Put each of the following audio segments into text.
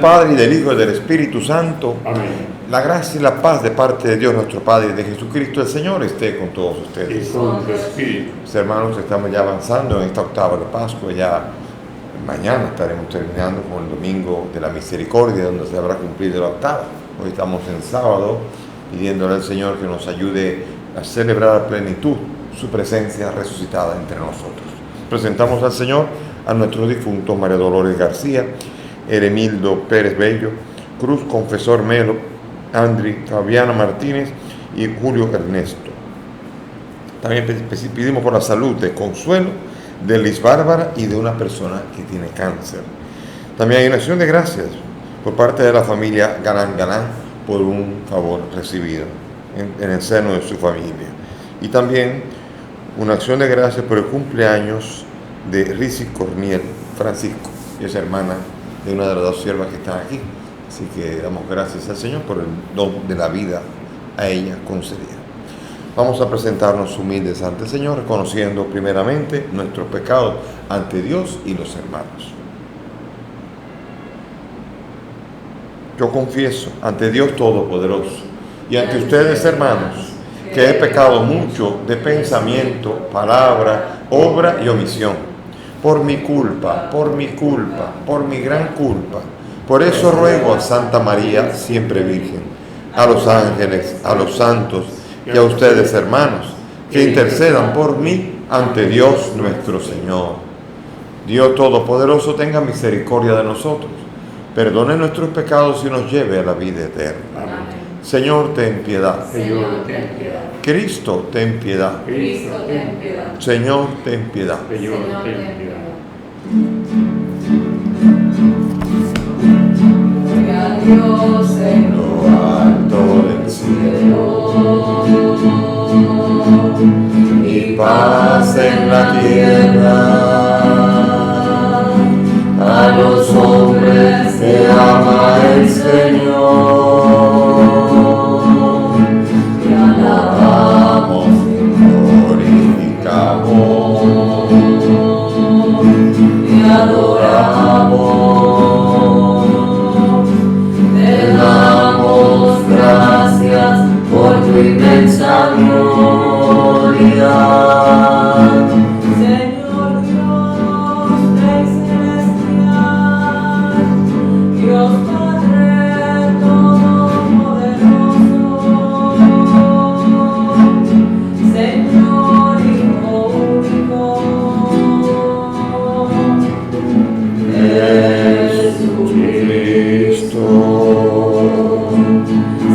Padre, y del Hijo, y del Espíritu Santo. Amén. La gracia y la paz de parte de Dios nuestro Padre y de Jesucristo el Señor esté con todos ustedes. Y con tu espíritu. Mis hermanos, estamos ya avanzando en esta octava de Pascua. Ya mañana estaremos terminando con el Domingo de la Misericordia, donde se habrá cumplido la octava. Hoy estamos en sábado, pidiéndole al Señor que nos ayude a celebrar a plenitud su presencia resucitada entre nosotros. Presentamos al Señor a nuestros difuntos: María Dolores García, Heremildo Pérez Bello, Cruz Confesor Melo, Andri Fabiana Martínez y Julio Ernesto. También pedimos por la salud de Consuelo, de Liz Bárbara y de una persona que tiene cáncer. También hay una acción de gracias por parte de la familia Galán por un favor recibido en el seno de su familia. Y también una acción de gracias por el cumpleaños de Risi Corniel Francisco, que es hermana de una de las dos siervas que están aquí. Así que damos gracias al Señor por el don de la vida a ella concedida. Vamos a presentarnos humildes ante el Señor, reconociendo primeramente nuestros pecados ante Dios y los hermanos. Yo confieso ante Dios Todopoderoso y ante ustedes, hermanos, que he pecado mucho de pensamiento, palabra, obra y omisión, por mi culpa, por mi gran culpa. Por eso ruego a Santa María, siempre Virgen, a los ángeles, a los santos y a ustedes, hermanos, que intercedan por mí ante Dios nuestro Señor. Dios Todopoderoso tenga misericordia de nosotros, perdone nuestros pecados y nos lleve a la vida eterna. Amén. Señor, ten piedad. Señor, ten piedad. Cristo, ten piedad. Cristo, ten piedad. Señor, ten piedad. Señor, ten piedad. Dios en Lo alto del cielo y paz en la tierra a los hombres que ama el Señor. Te alabamos y glorificamos y adoramos. Gracias por tu inmensa gloria. Señor Dios Rey celestial, Dios Padre todopoderoso, Señor Hijo único, Jesucristo.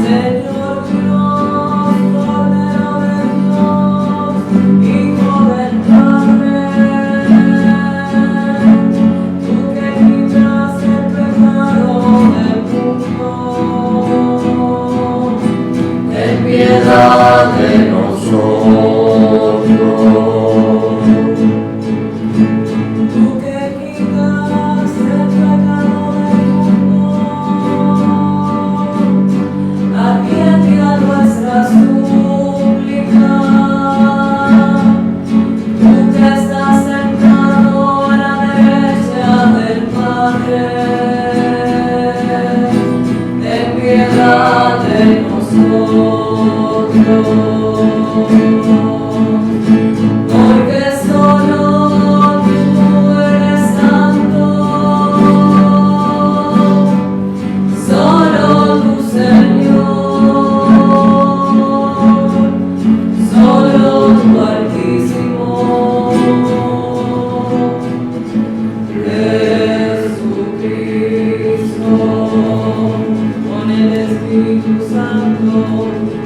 Señor Dios, Cordero de Dios, Hijo del Padre, tú que quitas el pecado del mundo, Ten piedad de nosotros. tú que quitas el pecado del mundo, atiende a nuestra súplica. Tú que estás sentado a la derecha del Padre, ten piedad de nosotros. Porque solo tú eres santo, solo tu Señor, solo tu Altísimo Jesucristo, con el Espíritu Santo,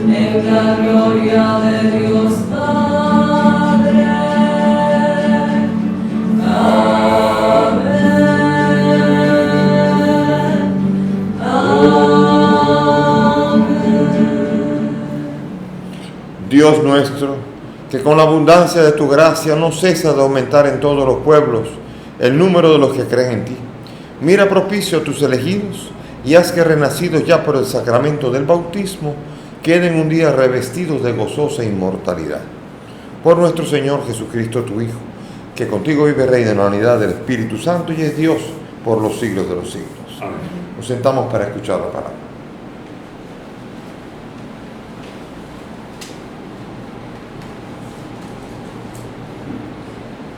en la gloria de Dios Padre. Amén. Dios nuestro, que con la abundancia de tu gracia no cesa de aumentar en todos los pueblos el número de los que creen en ti. Mira propicio a tus elegidos y haz que renacidos ya por el sacramento del bautismo queden un día revestidos de gozosa inmortalidad. Por nuestro Señor Jesucristo, tu Hijo, que contigo vive y reina en la unidad del Espíritu Santo y es Dios por los siglos de los siglos. Amén. Nos sentamos para escuchar la palabra.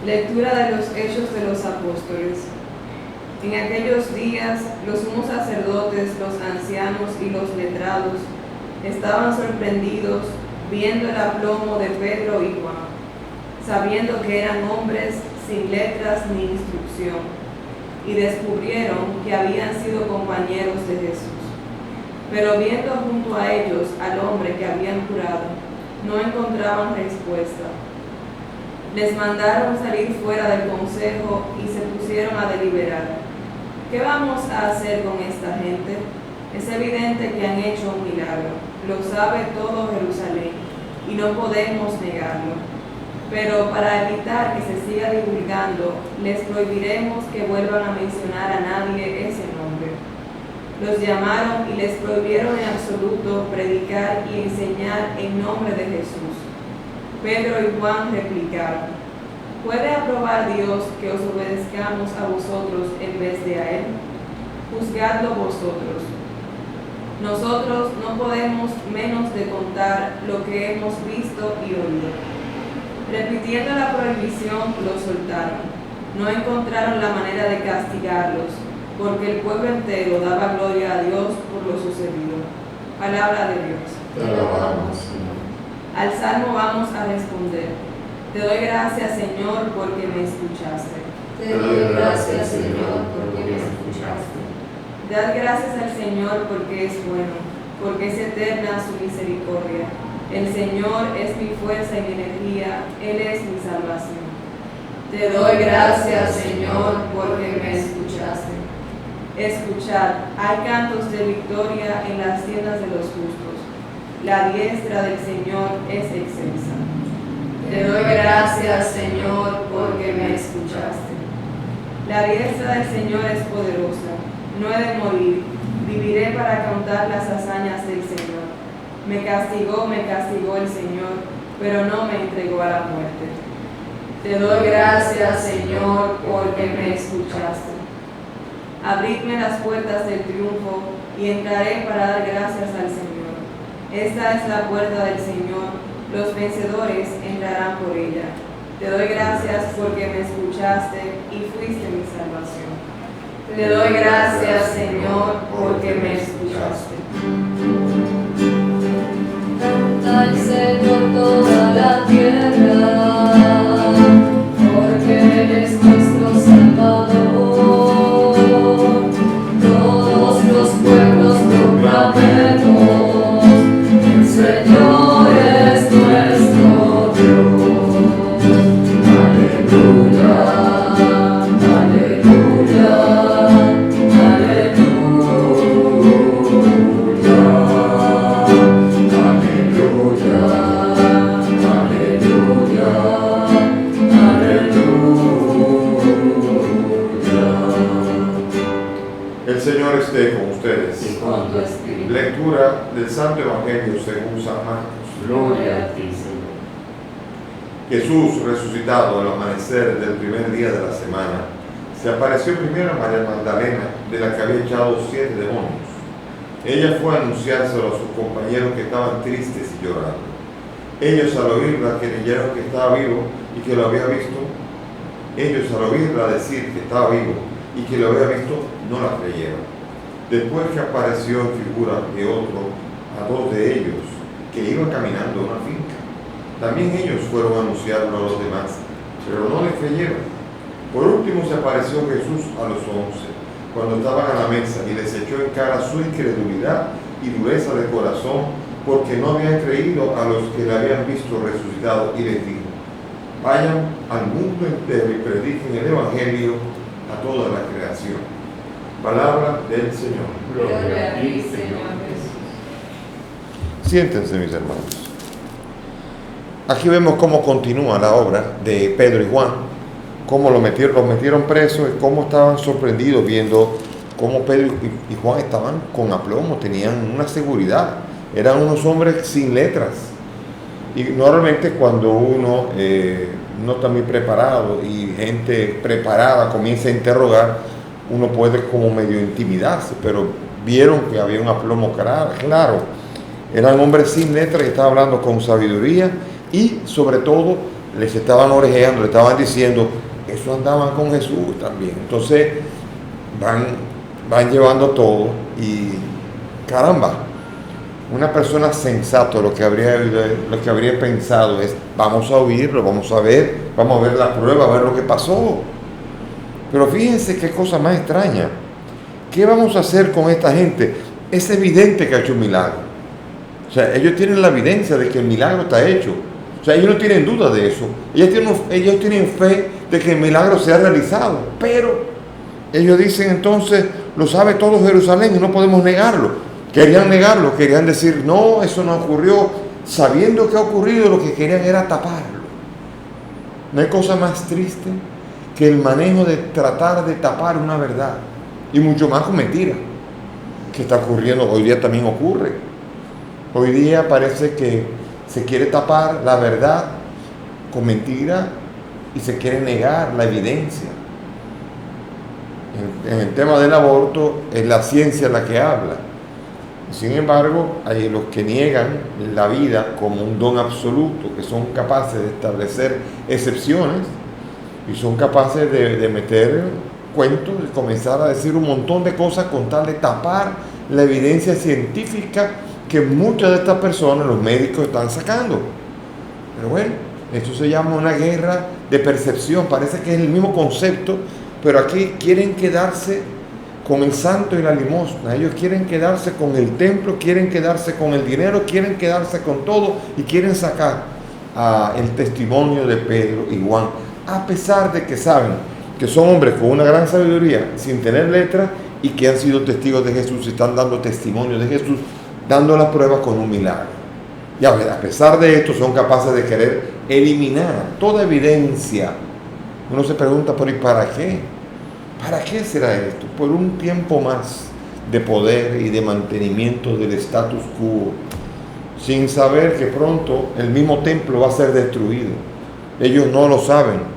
Lectura de los Hechos de los Apóstoles. En aquellos días, los sumos sacerdotes, los ancianos y los letrados estaban sorprendidos viendo el aplomo de Pedro y Juan, sabiendo que eran hombres sin letras ni instrucción, y descubrieron que habían sido compañeros de Jesús. Pero viendo junto a ellos al hombre que habían curado, no encontraban respuesta. Les mandaron salir fuera del consejo y se pusieron a deliberar. ¿Qué vamos a hacer con esta gente? Es evidente que han hecho un milagro. Lo sabe todo Jerusalén y no podemos negarlo. Pero para evitar que se siga divulgando, les prohibiremos que vuelvan a mencionar a nadie ese nombre. Los llamaron y les prohibieron en absoluto predicar y enseñar en nombre de Jesús. Pedro y Juan replicaron: ¿puede aprobar Dios que os obedezcamos a vosotros en vez de a Él? Juzgadlo vosotros. Nosotros no podemos menos de contar lo que hemos visto y oído. Repitiendo la prohibición, los soltaron. No encontraron la manera de castigarlos, porque el pueblo entero daba gloria a Dios por lo sucedido. Palabra de Dios. Te alabamos, Señor. Al salmo vamos a responder: te doy gracias, Señor, porque me escuchaste. Te doy gracias, Señor, porque me escuchaste. Dad gracias al Señor porque es bueno, porque es eterna su misericordia. El Señor es mi fuerza y mi energía, Él es mi salvación. Te doy gracias, Señor, porque me escuchaste. Escuchad, hay cantos de victoria en las tiendas de los justos. La diestra del Señor es excelsa. Te doy gracias, Señor, porque me escuchaste. La diestra del Señor es poderosa. No he de morir, viviré para contar las hazañas del Señor. Me castigó el Señor, pero no me entregó a la muerte. Te doy gracias, Señor, porque me escuchaste. Abridme las puertas del triunfo y entraré para dar gracias al Señor. Esta es la puerta del Señor, los vencedores entrarán por ella. Te doy gracias porque me escuchaste y fuiste mi salvación. Te doy gracias, Señor, porque me escuchaste. Canta al Señor toda la tierra, porque Él es nuestro Salvador. Todos los pueblos proclamemos: el Señor es nuestro Dios. Aleluya, aleluya, El Señor esté con ustedes. Y con tu espíritu. Lectura del Santo Evangelio según San Marcos. Gloria a ti, Señor. Jesús, resucitado al amanecer del primer día de la semana, se apareció primero a María Magdalena, de la que había echado 7 demonios. Ella fue a anunciárselo a sus compañeros que estaban tristes y llorando. Ellos al oírla creyeron que estaba vivo y que lo había visto. Ellos al oírla decir que estaba vivo y que lo había visto, no la creyeron. Después que apareció en figura de otro a 2 de ellos que iban caminando a una finca. También ellos fueron a anunciarlo a los demás, pero no les creyeron. Por último se apareció Jesús a los 11, cuando estaban a la mesa, y les echó en cara su incredulidad y dureza de corazón, porque no habían creído a los que le habían visto resucitado, y les dijo: vayan al mundo entero y prediquen el Evangelio a toda la creación. Palabra del Señor. Gloria a ti, Señor Jesús. Siéntense, mis hermanos. Aquí vemos cómo continúa la obra de Pedro y Juan, cómo los metieron presos y cómo estaban sorprendidos viendo cómo Pedro y Juan estaban con aplomo, tenían una seguridad, eran unos hombres sin letras. Y normalmente cuando uno no está muy preparado y gente preparada comienza a interrogar, uno puede como medio intimidarse, pero vieron que había un aplomo claro. Eran hombres sin letra que estaban hablando con sabiduría y sobre todo les estaban orejeando, le estaban diciendo, eso andaban con Jesús también. Entonces van llevando todo y caramba, una persona sensata lo que habría pensado es, vamos a oírlo, vamos a ver la prueba, a ver lo que pasó. Pero fíjense qué cosa más extraña. ¿Qué vamos a hacer con esta gente? Es evidente que ha hecho un milagro. O sea, ellos tienen la evidencia de que el milagro está hecho. O sea, ellos no tienen duda de eso. Ellos tienen fe de que el milagro se ha realizado. Pero ellos dicen entonces, lo sabe todo Jerusalén y no podemos negarlo. Querían negarlo, querían decir, no, eso no ocurrió. Sabiendo que ha ocurrido, lo que querían era taparlo. No hay cosa más triste que el manejo de tratar de tapar una verdad, y mucho más con mentira, que está ocurriendo, hoy día también ocurre. Hoy día parece que se quiere tapar la verdad con mentira y se quiere negar la evidencia. En el tema del aborto es la ciencia la que habla. Sin embargo, hay los que niegan la vida como un don absoluto, que son capaces de establecer excepciones y son capaces de meter cuentos y comenzar a decir un montón de cosas con tal de tapar la evidencia científica que muchas de estas personas, los médicos, están sacando. Pero bueno, esto se llama una guerra de percepción, parece que es el mismo concepto, pero aquí quieren quedarse con el santo y la limosna. Ellos quieren quedarse con el templo, quieren quedarse con el dinero, quieren quedarse con todo y quieren sacar el testimonio de Pedro y Juan, a pesar de que saben que son hombres con una gran sabiduría, sin tener letra, y que han sido testigos de Jesús y están dando testimonio de Jesús, dando las pruebas con un milagro. Y a pesar de esto son capaces de querer eliminar toda evidencia. Uno se pregunta, ¿pero y para qué? ¿Para qué será esto? Por un tiempo más de poder y de mantenimiento del status quo, sin saber que pronto el mismo templo va a ser destruido. Ellos no lo saben,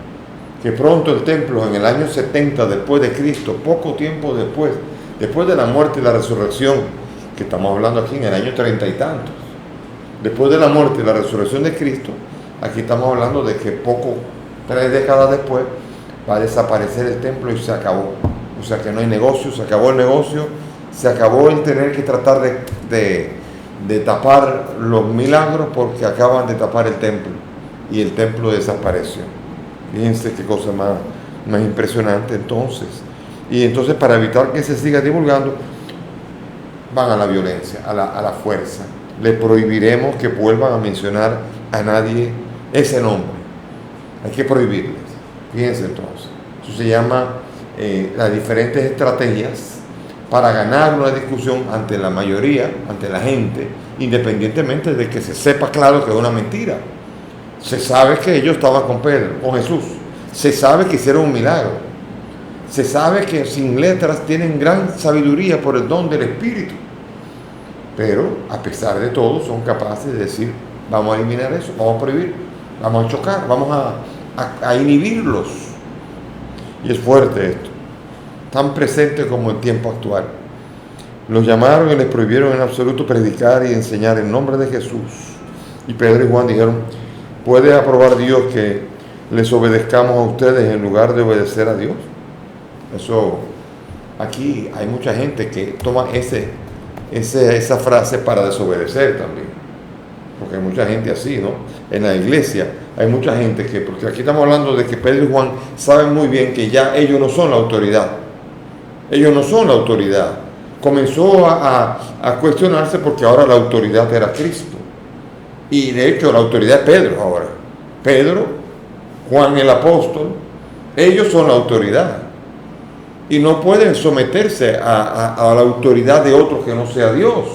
que pronto el templo en el año 70 después de Cristo, poco tiempo después de la muerte y la resurrección, que estamos hablando aquí en el año 30 y tantos, después de la muerte y la resurrección de Cristo, aquí estamos hablando de que 3 décadas después, va a desaparecer el templo y se acabó. O sea que no hay negocio, se acabó el negocio, se acabó el tener que tratar de tapar los milagros porque acaban de tapar el templo y el templo desapareció. Fíjense qué cosa más impresionante entonces. Y entonces, para evitar que se siga divulgando, van a la violencia, a la fuerza. Le prohibiremos que vuelvan a mencionar a nadie ese nombre. Hay que prohibirles. Fíjense entonces. Eso se llama las diferentes estrategias para ganar una discusión ante la mayoría, ante la gente, independientemente de que se sepa claro que es una mentira. Se sabe que ellos estaban con Pedro, con Jesús. Se sabe que hicieron un milagro. Se sabe que sin letras tienen gran sabiduría por el don del Espíritu. Pero, a pesar de todo, son capaces de decir, vamos a eliminar eso, vamos a prohibir, vamos a chocar, vamos a inhibirlos. Y es fuerte esto, tan presente como el tiempo actual. Los llamaron y les prohibieron en absoluto predicar y enseñar en nombre de Jesús. Y Pedro y Juan dijeron, ¿puede aprobar Dios que les obedezcamos a ustedes en lugar de obedecer a Dios? Eso, aquí hay mucha gente que toma esa frase para desobedecer también. Porque hay mucha gente así, ¿no? En la iglesia hay mucha gente que, porque aquí estamos hablando de que Pedro y Juan saben muy bien que ya ellos no son la autoridad. Ellos no son la autoridad. Comenzó a cuestionarse porque ahora la autoridad era Cristo. Y de hecho la autoridad es Pedro ahora. Pedro, Juan el apóstol, ellos son la autoridad. Y no pueden someterse a la autoridad de otro que no sea Dios.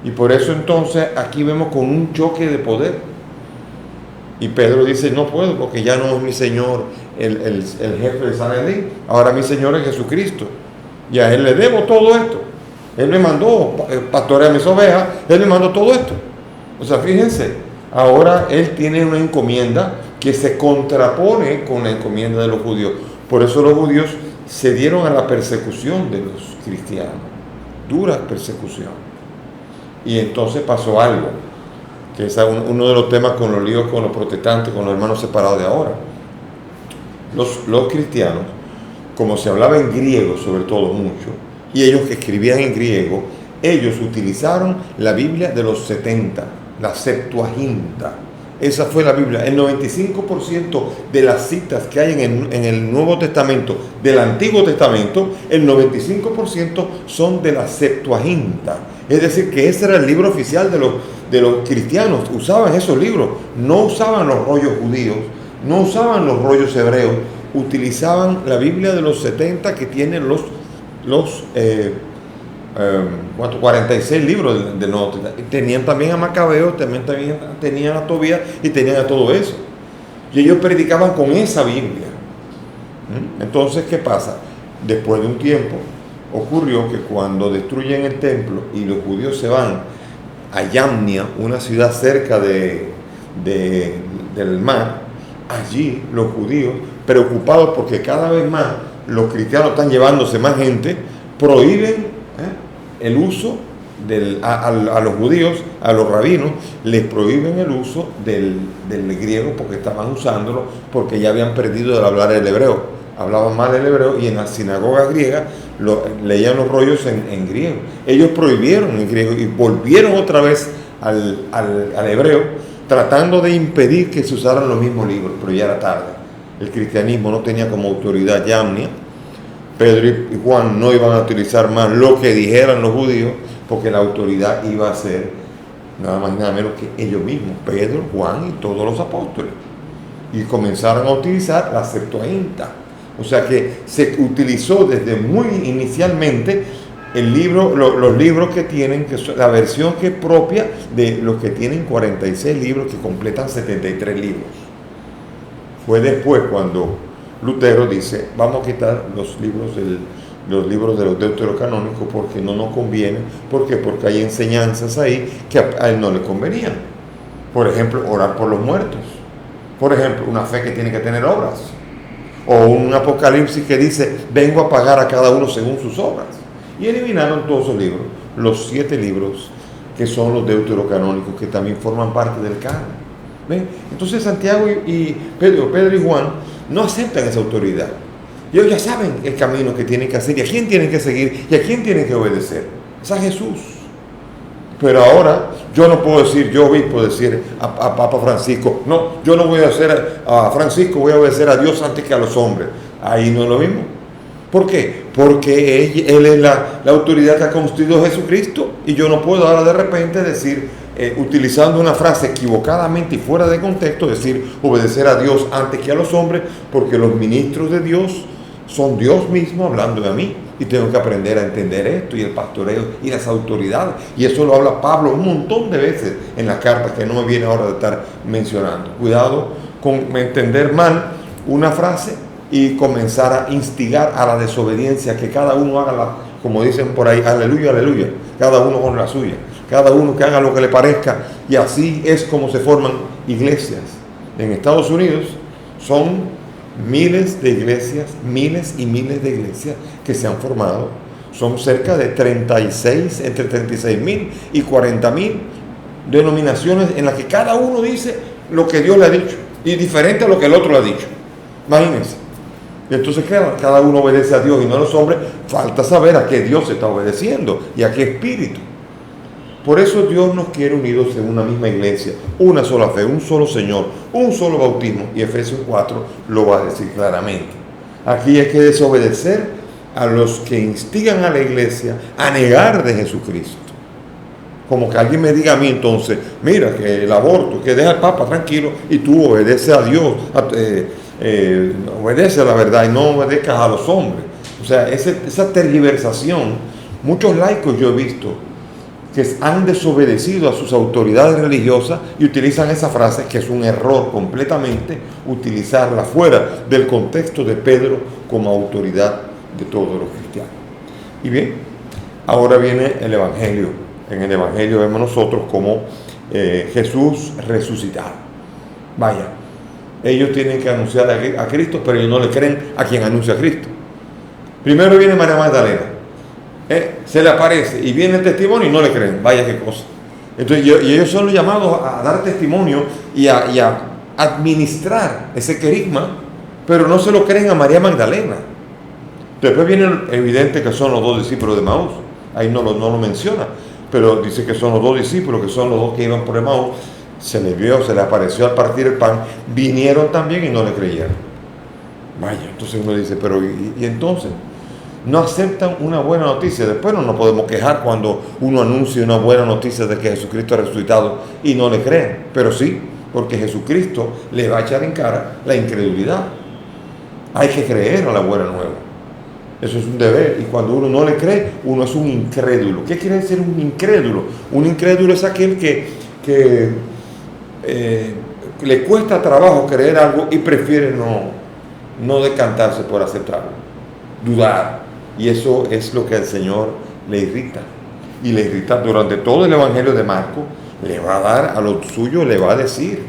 Y por eso entonces aquí vemos con un choque de poder. Y Pedro dice, no puedo porque ya no es mi Señor el jefe de Sanedrín. Ahora mi Señor es Jesucristo. Y a Él le debo todo esto. Él me mandó pastorear mis ovejas. Él me mandó todo esto. O sea, fíjense, ahora Él tiene una encomienda que se contrapone con la encomienda de los judíos. Por eso los judíos se dieron a la persecución de los cristianos, dura persecución. Y entonces pasó algo, que es uno de los temas con los líos con los protestantes, con los hermanos separados de ahora. Los cristianos, como se hablaba en griego sobre todo mucho, y ellos que escribían en griego, ellos utilizaron la Biblia de los 70, la Septuaginta. Esa fue la Biblia. El 95% de las citas que hay en el Nuevo Testamento, del Antiguo Testamento, el 95% son de la Septuaginta. Es decir, que ese era el libro oficial de los cristianos. Usaban esos libros. No usaban los rollos judíos, no usaban los rollos hebreos. Utilizaban la Biblia de los 70 que tiene los 46 libros del Nuevo Testamento. Tenían también a Macabeo, también tenían a Tobías y tenían a todo eso. Y ellos predicaban con esa Biblia. Entonces, ¿qué pasa? Después de un tiempo, ocurrió que cuando destruyen el templo y los judíos se van a Yamnia, una ciudad cerca del mar, allí los judíos, preocupados porque cada vez más los cristianos están llevándose más gente, prohíben el uso a los judíos, a los rabinos, les prohíben el uso del griego porque estaban usándolo, porque ya habían perdido el hablar el hebreo. Hablaban mal el hebreo y en las sinagogas griegas leían los rollos en griego. Ellos prohibieron el griego y volvieron otra vez al hebreo, tratando de impedir que se usaran los mismos libros, pero ya era tarde. El cristianismo no tenía como autoridad Yamnia. Pedro y Juan no iban a utilizar más lo que dijeran los judíos, porque la autoridad iba a ser nada más y nada menos que ellos mismos, Pedro, Juan y todos los apóstoles. Y comenzaron a utilizar la Septuaginta. O sea que se utilizó desde muy inicialmente los libros que tienen, la versión que es propia de los que tienen 46 libros que completan 73 libros. Fue después cuando Lutero dice, vamos a quitar los libros de los deuterocanónicos porque no nos conviene. ¿Por qué? Porque hay enseñanzas ahí que a él no le convenían. Por ejemplo, orar por los muertos. Por ejemplo, una fe que tiene que tener obras. O un Apocalipsis que dice, vengo a pagar a cada uno según sus obras. Y eliminaron todos esos libros, los 7 libros que son los deuterocanónicos, que también forman parte del canon. ¿Ven? Entonces Santiago y Pedro y Juan no aceptan esa autoridad. Ellos ya saben el camino que tienen que hacer y a quién tienen que seguir y a quién tienen que obedecer. Es a Jesús. Pero ahora yo no puedo decir, yo obispo, decir a Papa Francisco, no, yo no voy a hacer a Francisco, voy a obedecer a Dios antes que a los hombres. Ahí no es lo mismo. ¿Por qué? Porque él es la autoridad que ha constituido Jesucristo y yo no puedo ahora de repente decir, utilizando una frase equivocadamente y fuera de contexto, decir obedecer a Dios antes que a los hombres, porque los ministros de Dios son Dios mismo hablando a mí y tengo que aprender a entender esto y el pastoreo y las autoridades, y eso lo habla Pablo un montón de veces en las cartas que no me viene ahora de estar mencionando. Cuidado con entender mal una frase y comenzar a instigar a la desobediencia, que cada uno haga como dicen por ahí, aleluya, aleluya, cada uno con la suya, cada uno que haga lo que le parezca, y así es como se forman iglesias. En Estados Unidos son miles de iglesias, miles y miles de iglesias que se han formado. Son cerca de 36, entre 36,000 y 40,000 denominaciones en las que cada uno dice lo que Dios le ha dicho y diferente a lo que el otro le ha dicho. Imagínense. Y entonces cada uno obedece a Dios y no a los hombres. Falta saber a qué Dios se está obedeciendo y a qué espíritu. Por eso Dios nos quiere unidos en una misma iglesia, una sola fe, un solo Señor, un solo bautismo. Y Efesios 4 lo va a decir claramente. Aquí hay que desobedecer a los que instigan a la iglesia a negar de Jesucristo. Como que alguien me diga a mí entonces, mira que el aborto, que deja al Papa tranquilo y tú obedeces a Dios, obedece a la verdad y no obedezcas a los hombres. O sea, esa tergiversación, muchos laicos yo he visto que han desobedecido a sus autoridades religiosas y utilizan esa frase, que es un error completamente, utilizarla fuera del contexto de Pedro como autoridad de todos los cristianos. Y bien, ahora viene el Evangelio. En el Evangelio vemos nosotros como Jesús resucitado. Vaya, ellos tienen que anunciar a Cristo, pero ellos no le creen a quien anuncia a Cristo. Primero viene María Magdalena, se le aparece y viene el testimonio y no le creen, vaya qué cosa. Entonces, y ellos son los llamados a dar testimonio y a administrar ese querigma, pero no se lo creen a María Magdalena. Después viene evidente que son los 2 discípulos de Emaús, ahí no lo menciona, pero dice que son los 2 discípulos, que son los 2 que iban por Emaús, se les vio, se les apareció al partir el pan, vinieron también y no le creyeron. Vaya, entonces uno dice, pero ¿y entonces? No aceptan una buena noticia. Después no nos podemos quejar cuando uno anuncia una buena noticia de que Jesucristo ha resucitado y no le creen, pero sí, porque Jesucristo le va a echar en cara la incredulidad. Hay que creer a la buena nueva. Eso es un deber, y cuando uno no le cree, uno es un incrédulo. ¿Qué quiere decir un incrédulo? Un incrédulo es aquel que le cuesta trabajo creer algo y prefiere no decantarse por aceptarlo, dudar. Y eso es lo que al Señor le irrita. Y le irrita durante todo el Evangelio de Marcos. Le va a dar a los suyos, le va a decir,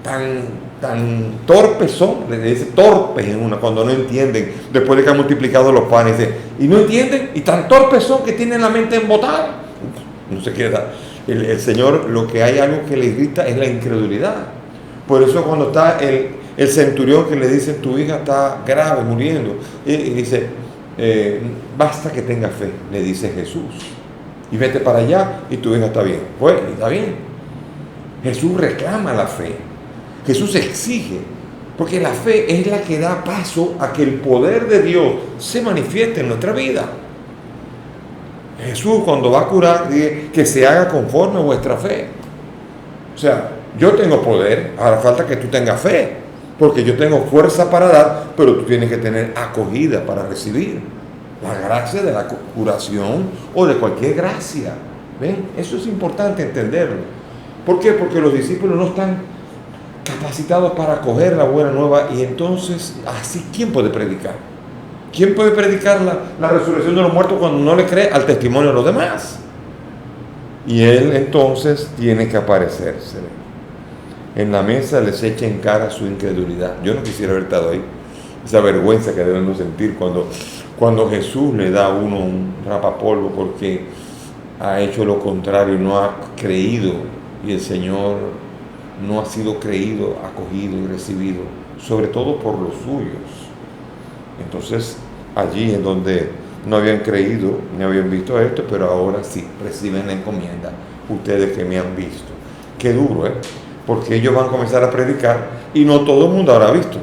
tan torpes son, le dice torpes cuando no entienden, después de que han multiplicado los panes, dice, y no entienden, y tan torpes son que tienen la mente embotada. No se quiere dar. El Señor, lo que hay algo que le irrita es la incredulidad. Por eso cuando está el centurión que le dice, tu hija está grave, muriendo, y dice, basta que tenga fe, le dice Jesús, y vete para allá y tu hija está bien. Pues está bien. Jesús reclama la fe, Jesús exige, porque la fe es la que da paso a que el poder de Dios se manifieste en nuestra vida. Jesús, cuando va a curar, dice que se haga conforme a vuestra fe. O sea, yo tengo poder, ahora falta que tú tengas fe, porque yo tengo fuerza para dar, pero tú tienes que tener acogida para recibir la gracia de la curación o de cualquier gracia. ¿Ven? Eso es importante entenderlo. ¿Por qué? Porque los discípulos no están capacitados para acoger la buena nueva, y entonces, así, ¿quién puede predicar? ¿Quién puede predicar la resurrección de los muertos cuando no le cree al testimonio de los demás? Y él entonces tiene que aparecerse. En la mesa les echa en cara su incredulidad. Yo no quisiera haber estado ahí. Esa vergüenza que debemos sentir cuando Jesús le da a uno un rapapolvo porque ha hecho lo contrario, no ha creído, y el Señor no ha sido creído, acogido y recibido, sobre todo por los suyos. Entonces, allí en donde no habían creído, ni habían visto esto, pero ahora sí, reciben la encomienda, ustedes que me han visto. Qué duro, porque ellos van a comenzar a predicar y no todo el mundo habrá visto.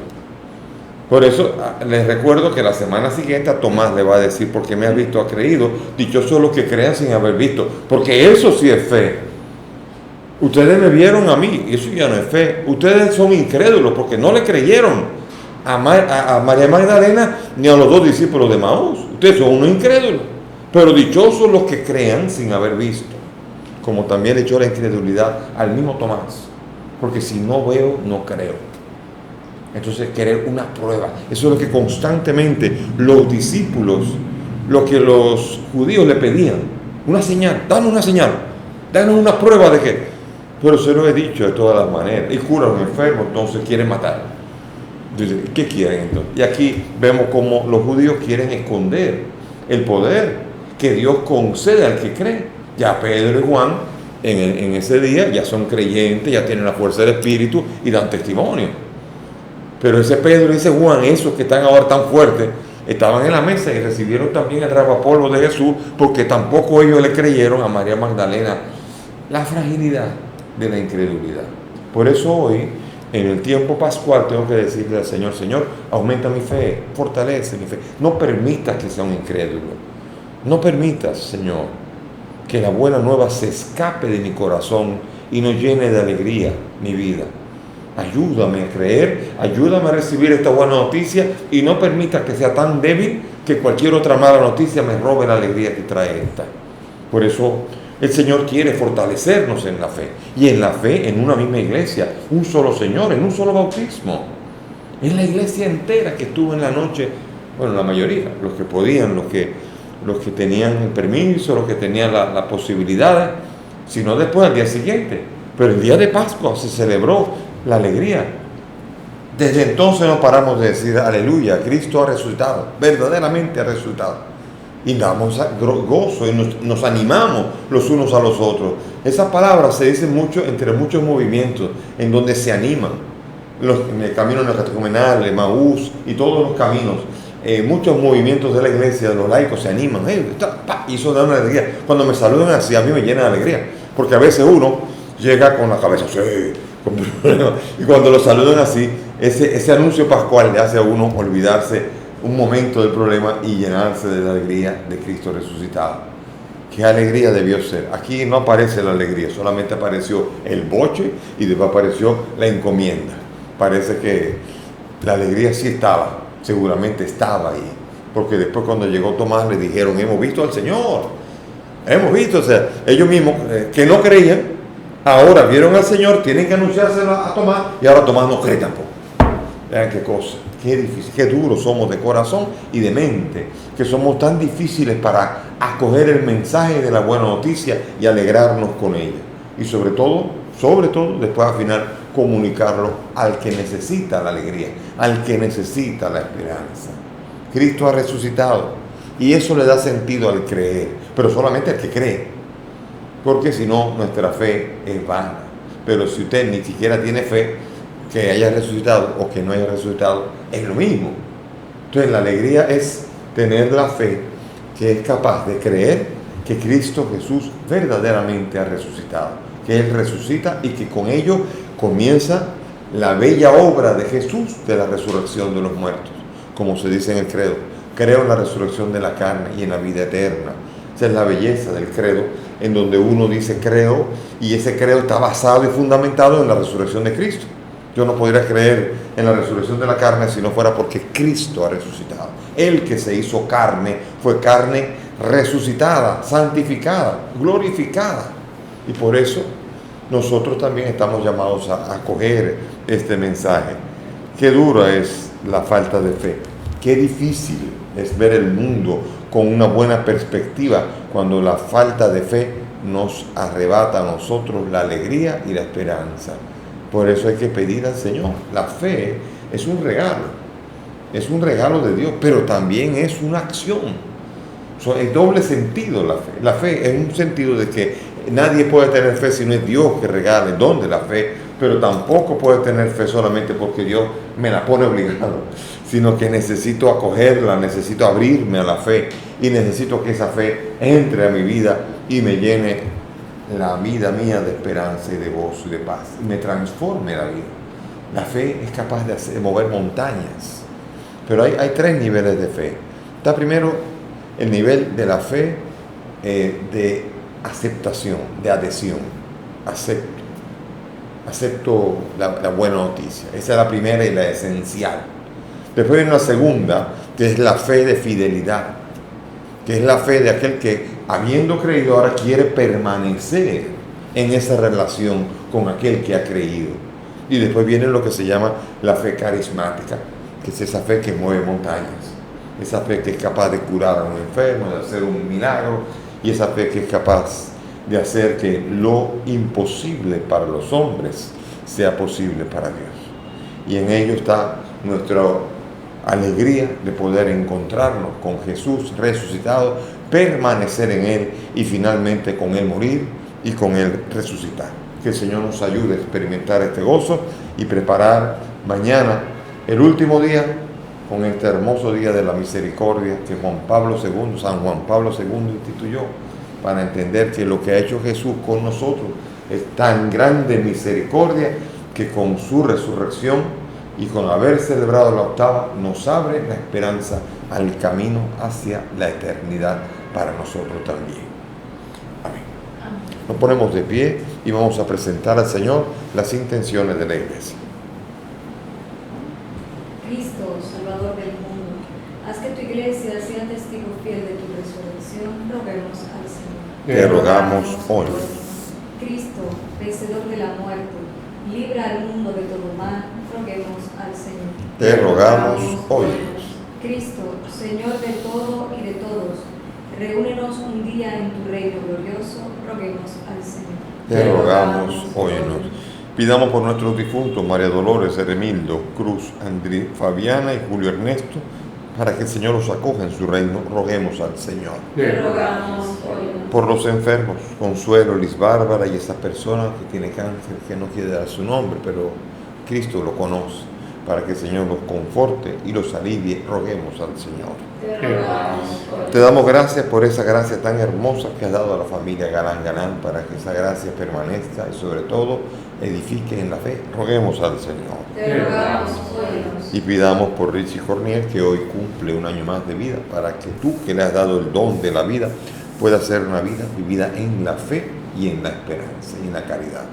Por eso les recuerdo que la semana siguiente a Tomás le va a decir, porque me has visto, ha creído, dichosos los que crean sin haber visto, porque eso sí es fe. Ustedes me vieron a mí, y eso ya no es fe. Ustedes son incrédulos porque no le creyeron a María Magdalena ni a los 2 discípulos de Emaús. Ustedes son unos incrédulos, pero dichosos los que crean sin haber visto, como también le echó la incredulidad al mismo Tomás, porque si no veo, no creo. Entonces, querer una prueba, eso es lo que constantemente los discípulos, lo que los judíos le pedían, una señal, danos una señal, danos una pruba de que, pero se lo he dicho de todas las maneras, y cura a los enfermos, entonces quieren matar. Entonces, ¿qué quieren entonces? Y aquí vemos cómo los judíos quieren esconder el poder que Dios concede al que cree. Ya Pedro y Juan en ese día ya son creyentes, ya tienen la fuerza del Espíritu y dan testimonio. Pero ese Pedro y ese Juan, esos que están ahora tan fuertes, estaban en la mesa y recibieron también el rapapolvo de Jesús, porque tampoco ellos le creyeron a María Magdalena. La fragilidad de la incredulidad. Por eso hoy, en el tiempo pascual, tengo que decirle al Señor, Señor, aumenta mi fe, fortalece mi fe. No permitas que sea un incrédulo. No permitas, Señor, que la buena nueva se escape de mi corazón y no llene de alegría mi vida. Ayúdame a creer, ayúdame a recibir esta buena noticia y no permita que sea tan débil que cualquier otra mala noticia me robe la alegría que trae esta. Por eso el Señor quiere fortalecernos en la fe, y en la fe en una misma iglesia, un solo Señor, en un solo bautismo. Es la iglesia entera que estuvo en la noche, bueno, la mayoría, los que podían, los que tenían el permiso, los que tenían la posibilidad, sino después al día siguiente. Pero el día de Pascua se celebró la alegría Desde entonces no paramos de decir, aleluya, Cristo ha resucitado, verdaderamente ha resucitado. Y damos gozo y nos animamos los unos a los otros. Esa palabra se dice mucho entre muchos movimientos en donde se animan. En el camino neocatecumenal, Emaús y todos los caminos. Muchos movimientos de la iglesia, de los laicos, se animan. Y eso da una alegría. Cuando me saludan así, a mí me llena de alegría. Porque a veces uno llega con la cabeza así, y cuando lo saludan así, ese anuncio pascual le hace a uno olvidarse un momento del problema y llenarse de la alegría de Cristo resucitado. Qué alegría debió ser. Aquí no aparece la alegría, solamente apareció el boche y después apareció la encomienda. Parece que la alegría sí estaba, seguramente estaba ahí, porque después cuando llegó Tomás le dijeron, hemos visto al Señor, hemos visto, o sea, ellos mismos que no creían, ahora vieron al Señor, tienen que anunciárselo a Tomás y ahora Tomás no cree tampoco. Vean qué cosa, qué difícil, qué duros somos de corazón y de mente, que somos tan difíciles para acoger el mensaje de la buena noticia y alegrarnos con ella. Y sobre todo, después al final, comunicarlo al que necesita la alegría, al que necesita la esperanza. Cristo ha resucitado y eso le da sentido al creer, pero solamente al que cree, porque si no, nuestra fe es vana. Pero si usted ni siquiera tiene fe, que haya resucitado o que no haya resucitado, es lo mismo. Entonces la alegría es tener la fe que es capaz de creer que Cristo Jesús verdaderamente ha resucitado, que Él resucita y que con ello comienza la bella obra de Jesús de la resurrección de los muertos, como se dice en el credo. Creo en la resurrección de la carne y en la vida eterna. Esa es la belleza del credo, en donde uno dice creo, y ese credo está basado y fundamentado en la resurrección de Cristo. Yo no podría creer en la resurrección de la carne si no fuera porque Cristo ha resucitado. Él que se hizo carne, fue carne resucitada, santificada, glorificada. Y por eso nosotros también estamos llamados a acoger este mensaje. Qué dura es la falta de fe. Qué difícil es ver el mundo con una buena perspectiva cuando la falta de fe nos arrebata a nosotros la alegría y la esperanza. Por eso hay que pedir al Señor. La fe es un regalo de Dios, pero también es una acción. Es doble sentido la fe. La fe es un sentido de que nadie puede tener fe si no es Dios que regale el don de la fe, pero tampoco puede tener fe solamente porque Dios me la pone obligado, sino que necesito acogerla, necesito abrirme a la fe y necesito que esa fe entre a mi vida y me llene la vida mía de esperanza y de gozo y de paz, y me transforme la vida. La fe es capaz de mover montañas, pero hay tres niveles de fe. Está primero el nivel de la fe de aceptación, de adhesión. Acepto la buena noticia. Esa es la primera y la esencial. Después viene la segunda, que es la fe de fidelidad, que es la fe de aquel que, habiendo creído, ahora quiere permanecer en esa relación con aquel que ha creído. Y después viene lo que se llama la fe carismática, que es esa fe que mueve montañas, esa fe que es capaz de curar a un enfermo, de hacer un milagro, y esa fe que es capaz de hacer que lo imposible para los hombres sea posible para Dios. Y en ello está nuestra alegría de poder encontrarnos con Jesús resucitado, permanecer en Él y finalmente con Él morir y con Él resucitar. Que el Señor nos ayude a experimentar este gozo y preparar mañana el último día con este hermoso día de la misericordia que San Juan Pablo II instituyó, para entender que lo que ha hecho Jesús con nosotros es tan grande misericordia que con su resurrección y con haber celebrado la octava nos abre la esperanza al camino hacia la eternidad para nosotros también. Amén. Nos ponemos de pie y vamos a presentar al Señor las intenciones de la iglesia. Cristo, Salvador del mundo, haz que tu iglesia sea testigo fiel de tu resurrección. Roguemos al Señor. Te rogamos hoy. Cristo, vencedor de la muerte, libra al mundo de todo mal. Roguemos al Señor. Te rogamos hoy. Cristo, Señor de todo y de todos, reúnenos un día en tu reino glorioso. Roguemos al Señor. Te rogamos, óyenos. Pidamos por nuestros difuntos, María Dolores, Heremildo, Cruz, Andrés, Fabiana y Julio Ernesto, para que el Señor los acoja en su reino. Roguemos al Señor. Te rogamos, óyenos. Por los enfermos, Consuelo, Liz Bárbara y esa persona que tiene cáncer, que no quiere dar su nombre, pero Cristo lo conoce, para que el Señor los conforte y los alivie. Roguemos al Señor. Te rogamos, óyenos. Te damos gracias por esa gracia tan hermosa que has dado a la familia Galán Galán, para que esa gracia permanezca y sobre todo edifique en la fe. Roguemos al Señor. Te rogamos, óyenos. Y pidamos por Richie Corniel, que hoy cumple un año más de vida, para que tú, que le has dado el don de la vida, puedas ser una vida vivida en la fe y en la esperanza y en la caridad.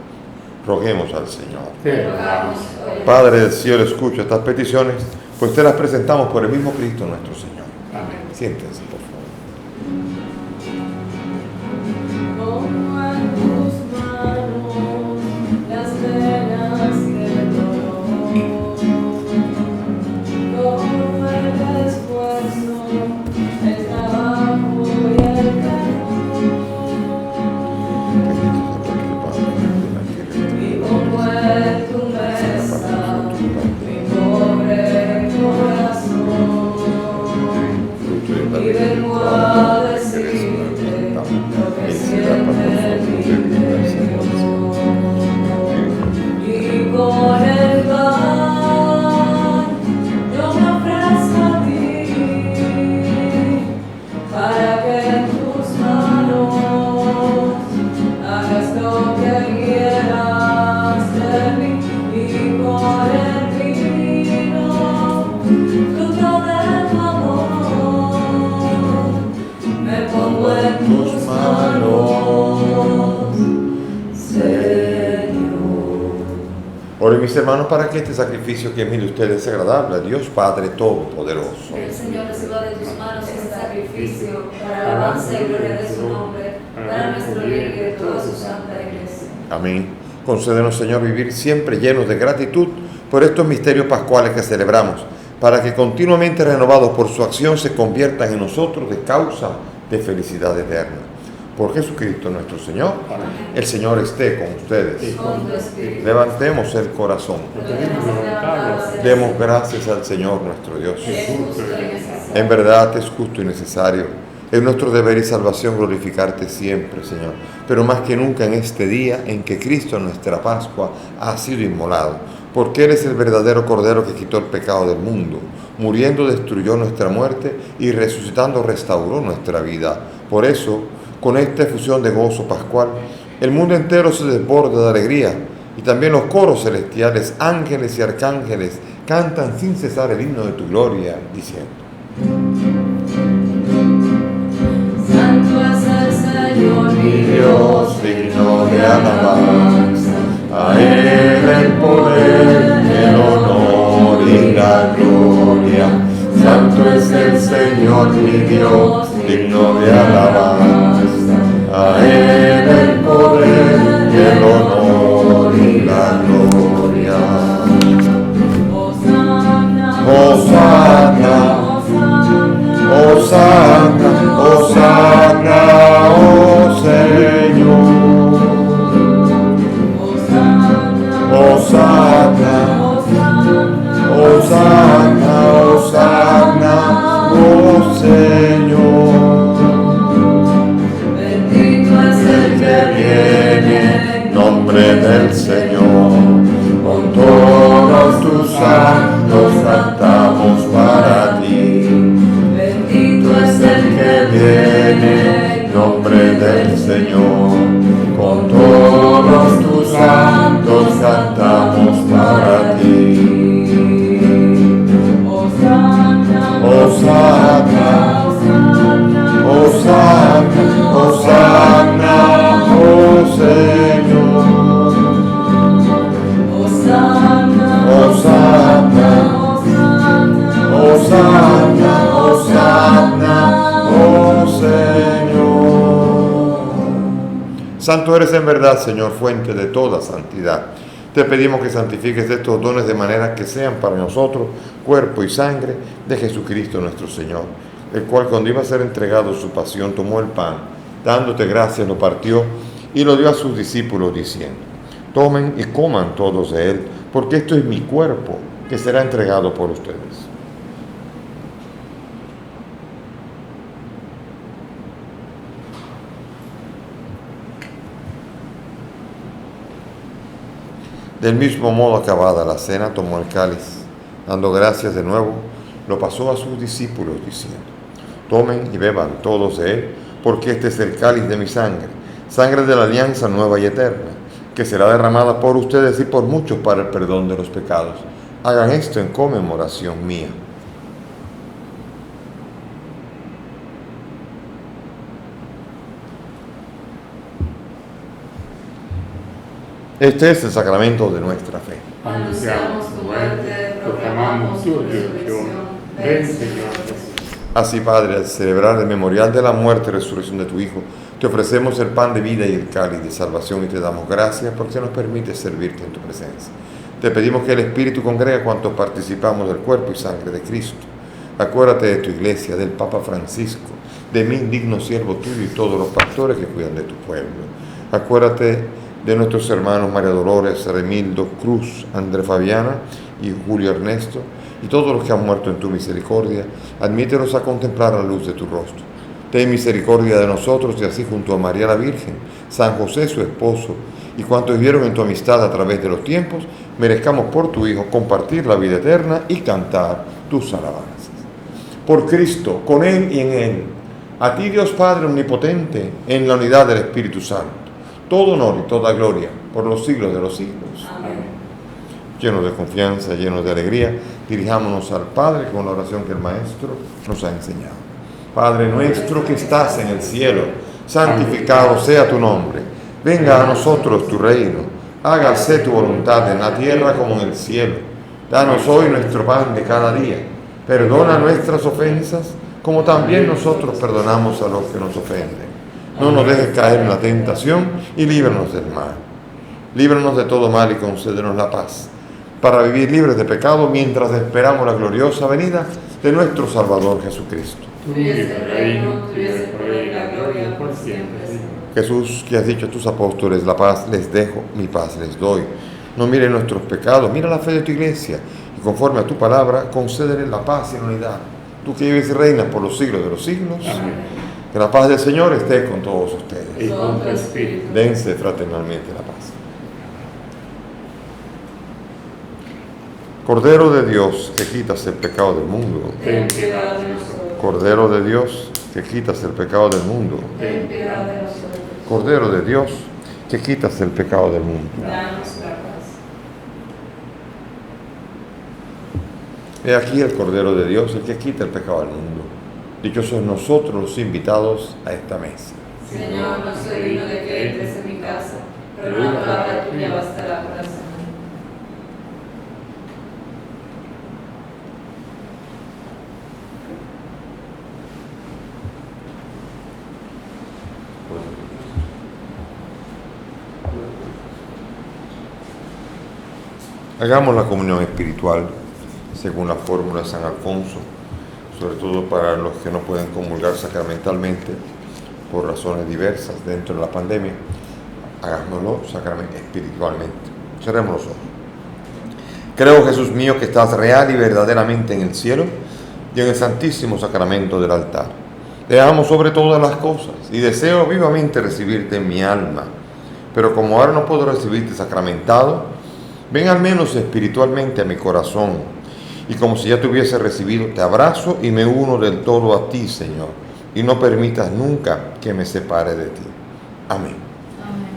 Roguemos al Señor. Te rogamos, óyenos. Padre del cielo, escucha estas peticiones, pues te las presentamos por el mismo Cristo nuestro Señor. Amén. Siéntense, por favor. Pongo en tus manos las penas y el dolor, todo el esfuerzo, el trabajo y el calor. Y pongo en tu mesa mi pobre corazón. Y vengo a decirte lo que siente mi interior. Y con el pan yo me ofrezco a ti, para que en tus manos hagas lo que quieras de mí. Y con el vino, fruto de tu amor, me pongo en tus manos, Señor. Oren, mis hermanos, para que este sacrificio que mire ustedes es agradable a Dios Padre Todopoderoso. Que el Señor reciba de tus manos este sacrificio para la alabanza y gloria de su nombre, para nuestro bien y de toda su santa iglesia. Amén. Concédenos, Señor, vivir siempre llenos de gratitud por estos misterios pascuales que celebramos, para que continuamente renovados por su acción se conviertan en nosotros de causa de felicidad eterna. Por Jesucristo nuestro Señor. El Señor esté con ustedes. Con tu espíritu. Levantemos el corazón. Demos gracias al Señor nuestro Dios. Es justo y necesario. En verdad es justo y necesario. Es nuestro deber y salvación glorificarte siempre, Señor. Pero más que nunca en este día en que Cristo, nuestra Pascua, ha sido inmolado. Porque Él es el verdadero Cordero que quitó el pecado del mundo. Muriendo destruyó nuestra muerte y resucitando restauró nuestra vida. Por eso, con esta efusión de gozo pascual, el mundo entero se desborda de alegría. Y también los coros celestiales, ángeles y arcángeles, cantan sin cesar el himno de tu gloria, diciendo: Santo es el Señor mi Dios, digno de alabanza. A Él el poder, el honor y la gloria. Santo es el Señor mi Dios, digno de alabanza. A Él el poder, el honor y la gloria. Hosanna, Hosanna, Hosanna, Hosanna, oh Señor. Hosanna, Hosanna, Hosanna, oh Señor. bendito es el que Viene en nombre del Señor, con todos tus santos cantamos para ti. bendito es el Que viene en nombre del Señor, con todos tus santos cantamos para ti. Hosanna, Hosanna, Hosanna, Hosanna, oh Señor. Hosanna, Hosanna, Hosanna, Hosanna, oh Señor. Santo eres en verdad, Señor, fuente de toda santidad. Te pedimos que santifiques estos dones de manera que sean para nosotros cuerpo y sangre de Jesucristo nuestro Señor, el cual cuando iba a ser entregado su pasión tomó el pan, dándote gracias lo partió y lo dio a sus discípulos diciendo: Tomen y coman todos de él, porque esto es mi cuerpo, que será entregado por ustedes. Del mismo modo, acabada la cena, tomó el cáliz, dando gracias de nuevo, lo pasó a sus discípulos, diciendo: tomen y beban todos de él, porque este es el cáliz de mi sangre, sangre de la alianza nueva y eterna, que será derramada por ustedes y por muchos para el perdón de los pecados. Hagan esto en conmemoración mía. Este es el sacramento de nuestra fe. Anunciamos tu muerte, proclamamos tu resurrección. Ven, Señor Jesús. Así, Padre, al celebrar el memorial de la muerte y resurrección de tu Hijo, te ofrecemos el pan de vida y el cáliz de salvación y te damos gracias porque nos permite servirte en tu presencia. Te pedimos que el Espíritu congregue a cuantos participamos del cuerpo y sangre de Cristo. Acuérdate de tu iglesia, del Papa Francisco, de mi indigno siervo tuyo y todos los pastores que cuidan de tu pueblo. Acuérdate de nuestros hermanos María Dolores, Remildo, Cruz, André Fabiana y Julio Ernesto, y todos los que han muerto en tu misericordia, admítelos a contemplar la luz de tu rostro. Ten misericordia de nosotros y así junto a María la Virgen, San José su esposo, y cuantos vivieron en tu amistad a través de los tiempos, merezcamos por tu Hijo compartir la vida eterna y cantar tus alabanzas. Por Cristo, con Él y en Él, a ti Dios Padre Omnipotente, en la unidad del Espíritu Santo, todo honor y toda gloria por los siglos de los siglos. Amén. Llenos de confianza, llenos de alegría, dirijámonos al Padre con la oración que el Maestro nos ha enseñado. Padre nuestro que estás en el cielo, santificado sea tu nombre. Venga a nosotros tu reino. Hágase tu voluntad en la tierra como en el cielo. Danos hoy nuestro pan de cada día. Perdona nuestras ofensas, como también nosotros perdonamos a los que nos ofenden. No nos dejes caer en la tentación y líbranos del mal. Líbranos de todo mal y concédenos la paz, para vivir libres de pecado mientras esperamos la gloriosa venida de nuestro Salvador Jesucristo. Tuyo es el reino, tuyo es el poder y la gloria por siempre, Señor. Jesús, que has dicho a tus apóstoles, la paz les dejo, mi paz les doy. No mires nuestros pecados, mira la fe de tu iglesia, y conforme a tu palabra, concédele la paz y la unidad. Tú que vives y reinas por los siglos de los siglos. Amén. Que la paz del Señor esté con todos ustedes. Y con tu espíritu. Dense fraternalmente la paz. Cordero de Dios, que quitas el pecado del mundo. Ten piedad de nosotros. Cordero de Dios, que quitas el pecado del mundo. Ten piedad de nosotros. Cordero de Dios, que quitas el pecado del mundo. Danos la paz. He aquí el Cordero de Dios, el que quita el pecado del mundo. Dichosos nosotros los invitados a esta mesa. Señor, no soy digno de que entres en mi casa, pero una palabra tuya bastará para sanar. Hagamos la comunión espiritual según la fórmula de San Alfonso, sobre todo para los que no pueden comulgar sacramentalmente por razones diversas dentro de la pandemia. Hagámoslo espiritualmente. Cerremos los ojos. Creo, Jesús mío, que estás real y verdaderamente en el cielo y en el santísimo sacramento del altar. Te amo sobre todas las cosas y deseo vivamente recibirte en mi alma. Pero como ahora no puedo recibirte sacramentado, ven al menos espiritualmente a mi corazón. Y como si ya te hubiese recibido, te abrazo y me uno del todo a ti, Señor. Y no permitas nunca que me separe de ti. Amén. Amén.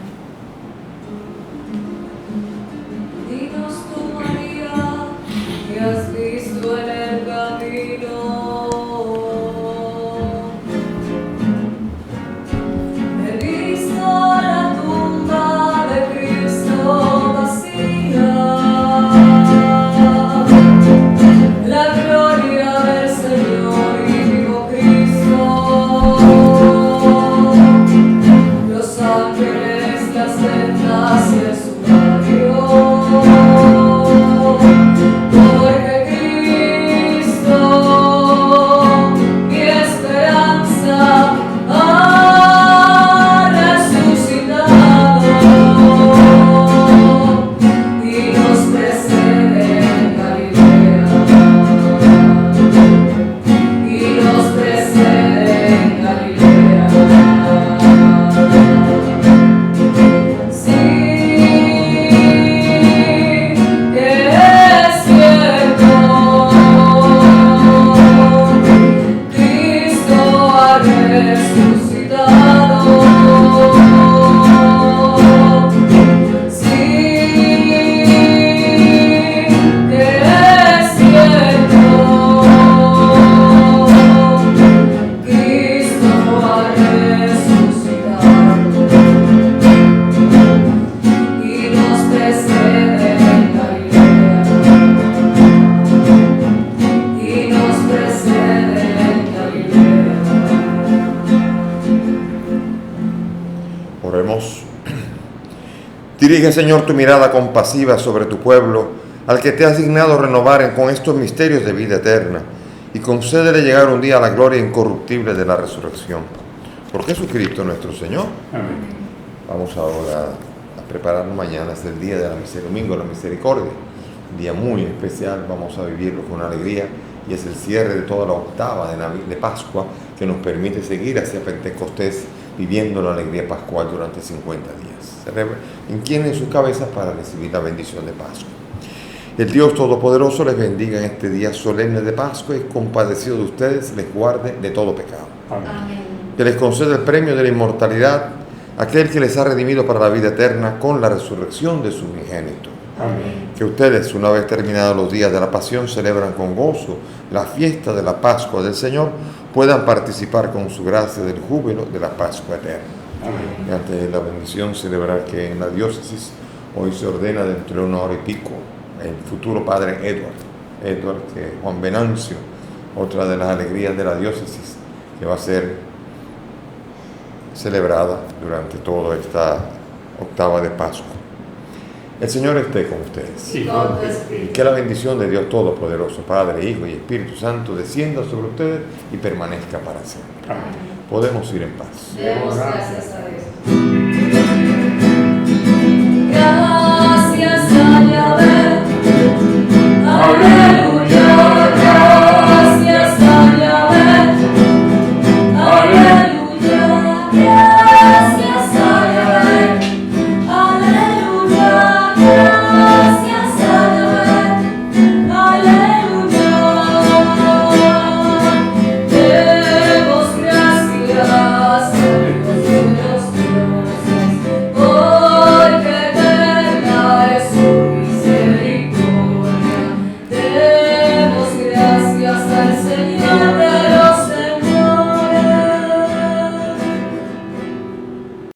Dinos tú, María, que has visto en el camino. He visto la tumba de Cristo vacía. La gloria del Señor y vivo Cristo. Los ángeles Dirige, Señor, tu mirada compasiva sobre tu pueblo, al que te has dignado renovar con estos misterios de vida eterna, y concédele llegar un día a la gloria incorruptible de la resurrección. Por Jesucristo nuestro Señor. Amén. Vamos ahora a prepararnos mañana, es el día de domingo de la misericordia, un día muy especial, vamos a vivirlo con alegría, y es el cierre de toda la octava de Pascua, que nos permite seguir hacia Pentecostés, viviendo la alegría pascual durante 50 días. Inclinen sus cabezas para recibir la bendición de Pascua. El Dios Todopoderoso les bendiga en este día solemne de Pascua y, compadecido de ustedes, les guarde de todo pecado. Amén. Amén. Que les conceda el premio de la inmortalidad, aquel que les ha redimido para la vida eterna con la resurrección de su unigénito. Amén. Que ustedes, una vez terminados los días de la pasión, celebran con gozo la fiesta de la Pascua del Señor, puedan participar con su gracia del júbilo de la Pascua eterna. Amén. Y antes de la bendición, celebrar que en la diócesis hoy se ordena dentro de 1 hora y pico el futuro padre Edward, que Juan Venancio, otra de las alegrías de la diócesis, que va a ser celebrada durante toda esta octava de Pascua. El Señor esté con ustedes. Y con tu espíritu. Que la bendición de Dios Todopoderoso, Padre, Hijo y Espíritu Santo, descienda sobre ustedes y permanezca para siempre. Amén. Podemos ir en paz. Demos gracias a Dios. Gracias a Yahvé, aleluya.